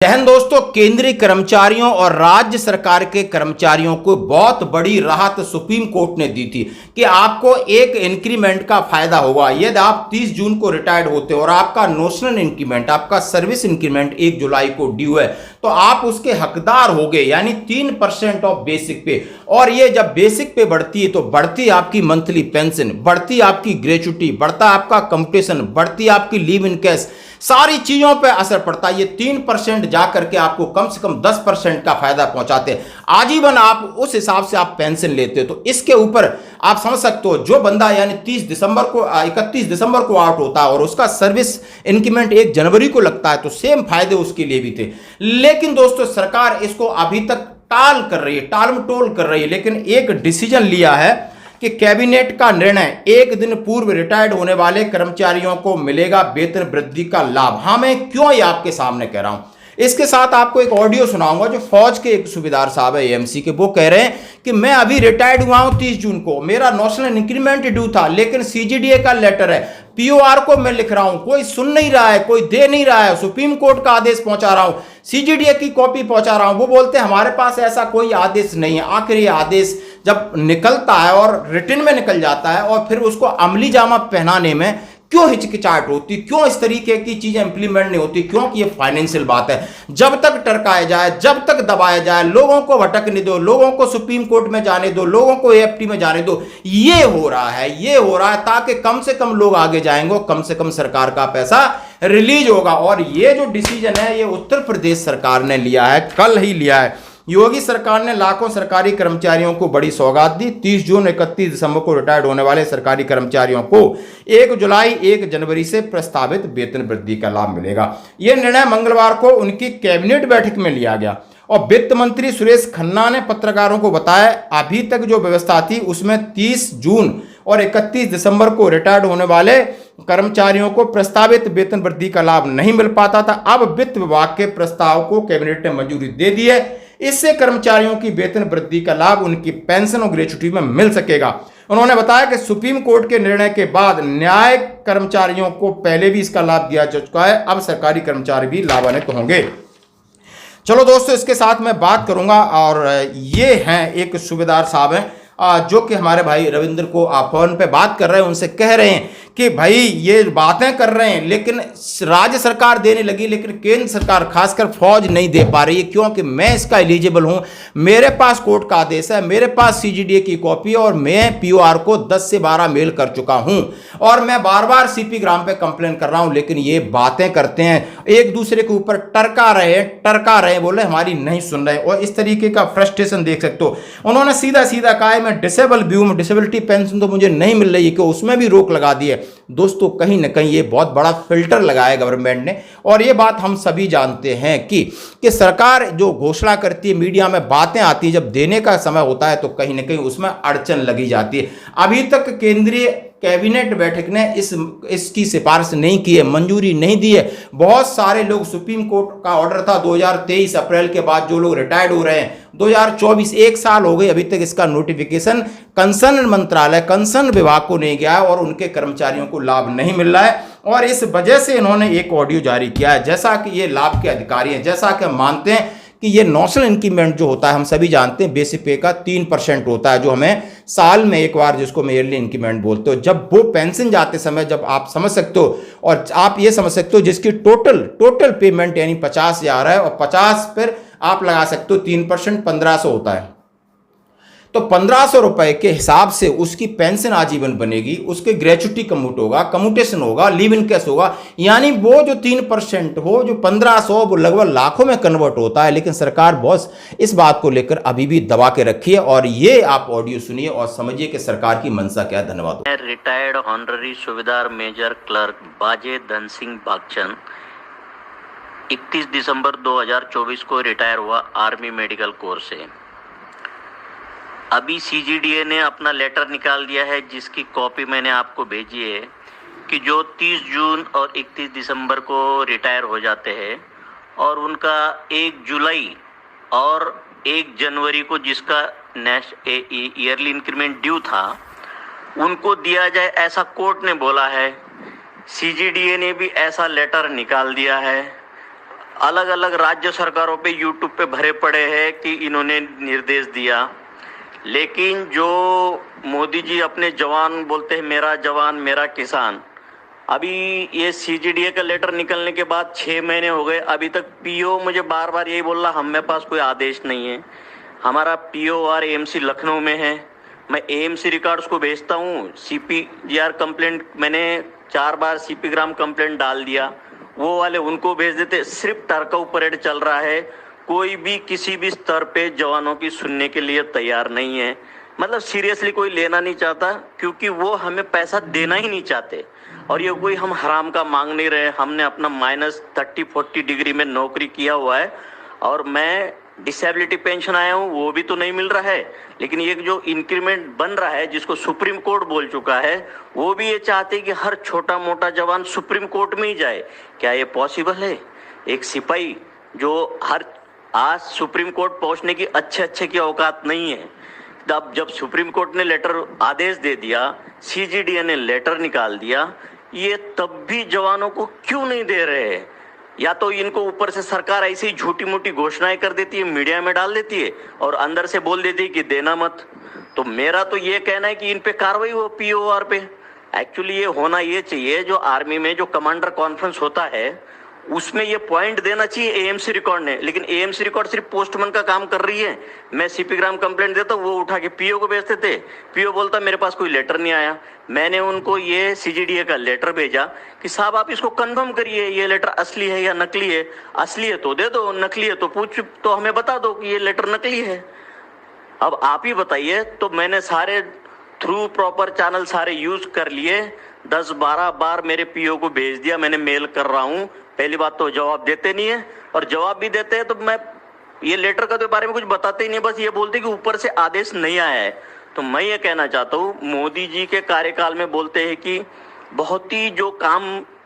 जय हिंद दोस्तों। केंद्रीय कर्मचारियों और राज्य सरकार के कर्मचारियों को बहुत बड़ी राहत सुप्रीम कोर्ट ने दी थी कि आपको एक इंक्रीमेंट का फायदा होगा यदि आप 30 जून को रिटायर्ड होते हो और आपका नोशनल इंक्रीमेंट, आपका सर्विस इंक्रीमेंट 1 जुलाई को ड्यू है तो आप उसके हकदार होगे, यानी 3% ऑफ बेसिक पे। और ये जब बेसिक पे बढ़ती है तो बढ़ती आपकी मंथली पेंशन, बढ़ती आपकी ग्रेच्युटी, बढ़ता आपका कंपटीशन, बढ़ती आपकी लीव इन कैश, सारी चीजों पे असर पड़ता है। ये 3% जाकर के आपको कम से कम 10% का फायदा पहुंचाते हैं। आजीवन आप उस हिसाब से आप पेंशन लेते हो। तो इसके ऊपर आप समझ सकते हो, जो बंदा यानी 31 दिसंबर को आउट होता है और उसका सर्विस इंक्रीमेंट 1 जनवरी को लगता है तो सेम फायदे उसके लिए भी थे। लेकिन दोस्तों सरकार इसको अभी तक टाल कर रही है, टालमटोल कर रही है। लेकिन एक डिसीजन लिया है कि कैबिनेट का निर्णय, 1 दिन पूर्व रिटायर्ड होने वाले कर्मचारियों को मिलेगा वेतन वृद्धि का लाभ। हाँ, मैं क्यों ये आपके सामने कह रहा हूं, इसके साथ आपको एक ऑडियो सुनाऊंगा जो फौज के एक सूबेदार साहब है एएमसी के। वो कह रहे हैं कि मैं अभी रिटायर्ड हुआ हूं 30 जून को, मेरा नोशनल इंक्रीमेंट ड्यू था, लेकिन सीजीडीए का लेटर है, पीओआर को मैं लिख रहा हूं, कोई सुन नहीं रहा है, कोई दे नहीं रहा है। सुप्रीम कोर्ट का आदेश पहुंचा रहा हूं, सीजीडीए की कॉपी पहुंचा रहा हूं, वो बोलते हैं हमारे पास ऐसा कोई आदेश नहीं है। आखिर ये आदेश जब निकलता है और रिटन में निकल जाता है और फिर उसको अमली जामा पहनाने में क्यों हिचकिचाहट होती, क्यों इस तरीके की चीजें इंप्लीमेंट नहीं होती? क्योंकि ये फाइनेंशियल बात है। जब तक टरकाया जाए, जब तक दबाया जाए, लोगों को भटकने दो, लोगों को सुप्रीम कोर्ट में जाने दो, लोगों को एएफटी में जाने दो। ये हो रहा है ताकि कम से कम लोग आगे जाएंगे, कम से कम सरकार का पैसा रिलीज होगा। और ये जो डिसीजन है ये उत्तर प्रदेश सरकार ने लिया है, कल ही लिया है। योगी सरकार ने लाखों सरकारी कर्मचारियों को बड़ी सौगात दी। 30 जून 31 दिसंबर को रिटायर्ड होने वाले सरकारी कर्मचारियों को 1 जुलाई 1 जनवरी से प्रस्तावित वेतन वृद्धि का लाभ मिलेगा। यह निर्णय मंगलवार को उनकी कैबिनेट बैठक में लिया गया और वित्त मंत्री सुरेश खन्ना ने पत्रकारों को बताया, अभी तक जो व्यवस्था थी उसमें 30 जून और 31 दिसंबर को रिटायर्ड होने वाले कर्मचारियों को प्रस्तावित वेतन वृद्धि का लाभ नहीं मिल पाता था। अब वित्त विभाग के प्रस्ताव को कैबिनेट ने मंजूरी दे दी है। इससे कर्मचारियों की वेतन वृद्धि का लाभ उनकी पेंशन और ग्रेच्युटी में मिल सकेगा। उन्होंने बताया कि सुप्रीम कोर्ट के निर्णय के बाद न्याय कर्मचारियों को पहले भी इसका लाभ दिया जा चुका है, अब सरकारी कर्मचारी भी लाभान्वित होंगे। चलो दोस्तों, इसके साथ मैं बात करूंगा और ये हैं एक सूबेदार साहब हैं जो कि हमारे भाई रविंद्र को फोन पे बात कर रहे हैं, उनसे कह रहे हैं कि भाई ये बातें कर रहे हैं लेकिन राज्य सरकार देने लगी, लेकिन केंद्र सरकार खासकर फौज नहीं दे पा रही है, क्योंकि मैं इसका एलिजिबल हूं, मेरे पास कोर्ट का आदेश है, मेरे पास सीजीडीए की कॉपी और मैं पीओआर को 10 से 12 मेल कर चुका हूं और मैं बार बार सीपी ग्राम पे कंप्लेन कर रहा हूं। लेकिन ये बातें करते हैं, एक दूसरे के ऊपर टरका रहे, बोले हमारी नहीं सुन रहे। और इस तरीके का फ्रस्ट्रेशन देख सकते हो। उन्होंने सीधा सीधा कहा मैं डिसेबल भी हूं, डिसेबिलिटी पेंशन तो मुझे नहीं मिल रही है, कि उसमें भी रोक लगा दी है। दोस्तों कहीं ना कहीं ये बहुत बड़ा फिल्टर लगाया गवर्नमेंट ने, और ये बात हम सभी जानते हैं कि सरकार जो घोषणा करती है, मीडिया में बातें आती है, जब देने का समय होता है तो कहीं ना कहीं उसमें अड़चन लगी जाती है। अभी तक केंद्रीय कैबिनेट बैठक ने इसकी सिफारिश नहीं की है, मंजूरी नहीं दी है। बहुत सारे लोग, सुप्रीम कोर्ट का ऑर्डर था 2023 अप्रैल के बाद जो लोग रिटायर्ड हो रहे हैं, 2024 1 साल हो गए, अभी तक इसका नोटिफिकेशन कंसर्न मंत्रालय, कंसर्न विभाग को नहीं गया है और उनके कर्मचारियों को लाभ नहीं मिल रहा है। और इस वजह से इन्होंने एक ऑडियो जारी किया है। जैसा कि ये लाभ के अधिकारी हैं, जैसा कि हम मानते हैं कि ये नोशनल इंक्रीमेंट जो होता है, हम सभी जानते हैं बेसिक पे का 3% होता है, जो हमें साल में एक बार, जिसको हम ईयरली इंक्रीमेंट बोलते हो। जब वो पेंशन जाते समय जब आप समझ सकते हो, और आप ये समझ सकते हो जिसकी टोटल पेमेंट यानी 50,000 है और 50 पर आप लगा सकते हो 3%, 1500 होता है। तो 1500 रुपए के हिसाब से उसकी पेंशन आजीवन बनेगी, उसके ग्रेच्युटी कम्यूट होगा, कम्यूटेशन होगा, लीव इन कैश होगा, यानी वो जो 3% हो, जो 1500, वो लगभग लाखों में कन्वर्ट होता है। लेकिन सरकार बॉस इस बात को लेकर अभी भी दबा के रखी है। और ये आप ऑडियो सुनिए और समझिए कि सरकार की मंशा क्या है। धन्यवाद। रिटायर्ड ऑनररी सूबेदार मेजर क्लर्क बाजे धन सिंह भागचंद 31 दिसंबर 2024 को रिटायर हुआ आर्मी मेडिकल कोर से। अभी सीजीडीए ने अपना लेटर निकाल दिया है, जिसकी कॉपी मैंने आपको भेजी है, कि जो 30 जून और 31 दिसंबर को रिटायर हो जाते हैं और उनका 1 जुलाई और 1 जनवरी को जिसका ईयरली इंक्रीमेंट ड्यू था उनको दिया जाए, ऐसा कोर्ट ने बोला है। सीजीडीए ने भी ऐसा लेटर निकाल दिया है। अलग अलग राज्य सरकारों पे यूट्यूब पे भरे पड़े हैं कि इन्होंने निर्देश दिया, लेकिन जो मोदी जी अपने जवान बोलते हैं, मेरा जवान मेरा किसान, अभी ये सीजीडीए का लेटर निकलने के बाद 6 महीने हो गए, अभी तक पीओ मुझे बार बार यही बोल रहा, हमें पास कोई आदेश नहीं है। हमारा पीओ और एएमसी लखनऊ में है, मैं एएमसी रिकॉर्ड्स को भेजता हूँ। सीपीजीआर कंप्लेंट मैंने 4 बार सीपी ग्राम कंप्लेंट डाल दिया, वो वाले उनको भेज देते। सिर्फ टरकाऊ परेड चल रहा है, कोई भी किसी भी स्तर पे जवानों की सुनने के लिए तैयार नहीं है। मतलब सीरियसली कोई लेना नहीं चाहता, क्योंकि वो हमें पैसा देना ही नहीं चाहते। और ये कोई हम हराम का मांग नहीं रहे, हमने अपना -30-40 डिग्री में नौकरी किया हुआ है, और मैं डिसेबिलिटी पेंशन आया हूँ, वो भी तो नहीं मिल रहा है। लेकिन ये जो इंक्रीमेंट बन रहा है, जिसको सुप्रीम कोर्ट बोल चुका है, वो भी ये चाहते हैं कि हर छोटा मोटा जवान सुप्रीम कोर्ट में ही जाए। क्या ये पॉसिबल है? एक सिपाही जो आज सुप्रीम कोर्ट पहुंचने की अच्छे की औकात नहीं है, तब जब सुप्रीम कोर्ट ने लेटर आदेश दे दिया, सीजीडीए ने लेटर निकाल दिया, ये तब भी जवानों को क्यों नहीं दे रहे हैं? या तो इनको ऊपर से सरकार ऐसी ही झूठी मोटी घोषणाएं कर देती है, मीडिया में डाल देती है, और अंदर से बोल देती है कि देना मत। तो मेरा तो ये कहना है कि इन पे कार्रवाई हो, पीओआर पे। एक्चुअली ये होना ये चाहिए, जो आर्मी में जो कमांडर कॉन्फ्रेंस होता है, उसमें ये पॉइंट देना चाहिए एएमसी रिकॉर्ड ने। लेकिन एएमसी रिकॉर्ड सिर्फ पोस्टमैन का काम कर रही है। मैं सीपी ग्राम कंप्लेंट देता हूँ, वो उठा के पीओ को भेजते थे, पीओ बोलता मेरे पास कोई लेटर नहीं आया। मैंने उनको ये सीजीडीए का लेटर भेजा कि साहब आप इसको कंफर्म करिए, ये लेटर असली है या नकली है। असली है तो दे दो, नकली है तो तो हमें बता दो कि ये लेटर नकली है। अब आप ही बताइए। तो मैंने सारे थ्रू प्रॉपर चैनल सारे यूज कर लिए, 10-12 बार मेरे पीओ को भेज दिया, मैंने मेल कर रहा हूं। पहली बात तो जवाब देते नहीं है, और जवाब भी देते हैं तो मैं ये लेटर का तो बारे में कुछ बताते ही नहीं, बस ये बोलते कि ऊपर से आदेश नहीं आया है। तो मैं ये कहना चाहता हूँ, मोदी जी के कार्यकाल में बोलते हैं कि बहुत ही जो काम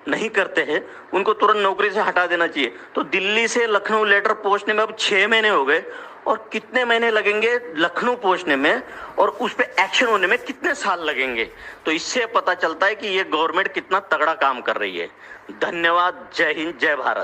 नहीं करते हैं उनको तुरंत नौकरी से हटा देना चाहिए। तो दिल्ली से लखनऊ लेटर पहुंचने में अब 6 महीने हो गए, और कितने महीने लगेंगे लखनऊ पहुंचने में, और उस पे एक्शन होने में कितने साल लगेंगे। तो इससे पता चलता है कि ये गवर्नमेंट कितना तगड़ा काम कर रही है। धन्यवाद। जय हिंद, जय भारत।